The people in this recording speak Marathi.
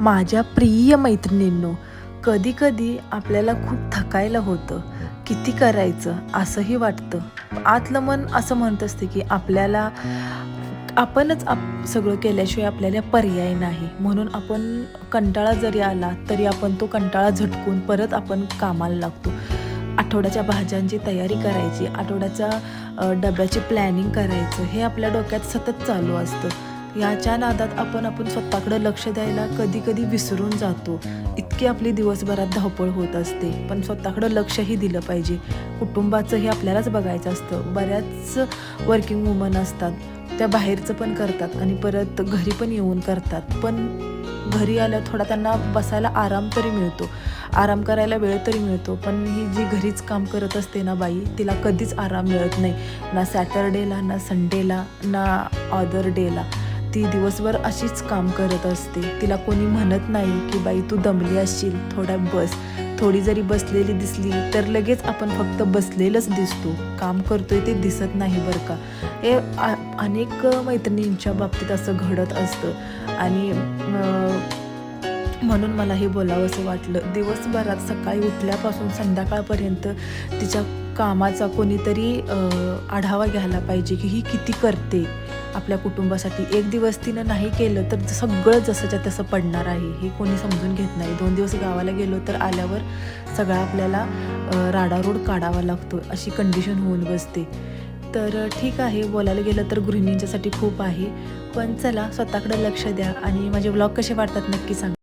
माझ्या प्रिय मैत्रिणींनो, कधी-कधी आपल्याला खूप थकायला होतं. किती करायचं असंही वाटतं. आतलं मन असं म्हणत असते, की आपणच सगळं केल्याशिवाय आपल्याला पर्याय नाही. म्हणून आपण कंटाळा जरी आला, तरी आपण तो कंटाळा झटकून परत आपण कामाला लागतो. आठवड्याच्या भाज्यांची तयारी करायची, आठवड्याच्या डब्याची प्लॅनिंग करायचं, हे आपल्या डोक्यात सतत चालू असतं. याच्या नादात आपण स्वतःकडे लक्ष द्यायला कधी-कधी विसरून जातो. इतकी आपली दिवसभरात धावपळ होत असते. पण स्वतःकडे लक्षही दिलं पाहिजे. कुटुंबाचंही आपल्यालाच बघायचं असतं. बऱ्याच वर्किंग वुमन असतात, त्या बाहेरचं पण करतात आणि परत घरी पण येऊन करतात. पण घरी आल्यावर थोडा त्यांना बसायला आराम तरी मिळतो, आराम करायला वेळ तरी मिळतो. पण ही जी घरीच काम करत असते ना बाई, तिला कधीच आराम मिळत नाही. ना सॅटरडेला, ना संडेला, ना अदर डेला. ती दिवसभर अशीच काम करत असते. तिला कोणी म्हणत नाही की बाई तू दमली असशील, थोडा बस. थोडी जरी बसलेली दिसली तर लगेच आपण फक्त बसलेलंच दिसतो, काम करतोय ते दिसत नाही बरं का. हे अनेक मैत्रिणींच्या बाबतीत असं घडत असतं. आणि म्हणून मला हे बोलावंसं वाटलं. दिवसभरात सकाळी उठल्यापासून संध्याकाळपर्यंत तिच्या कामाचा कोणीतरी आढावा घ्यायला पाहिजे, की ही किती करते आपल्या कुटुंबासाठी. एक दिवस तिनं नाही केलं तर सगळं जसंच्या तसं पडणार आहे, हे कोणी समजून घेत नाही. 2 दिवस गावाला गेलो तर आल्यावर सगळा आपल्याला राडारोड काढावा लागतो, अशी कंडिशन होऊन बसते. तर ठीक आहे, बोलायला गेलं तर गृहिणींच्यासाठी खूप आहे. पण चला, स्वतःकडे लक्ष द्या आणि माझे व्लॉग कसे वाटतात नक्की सांगा.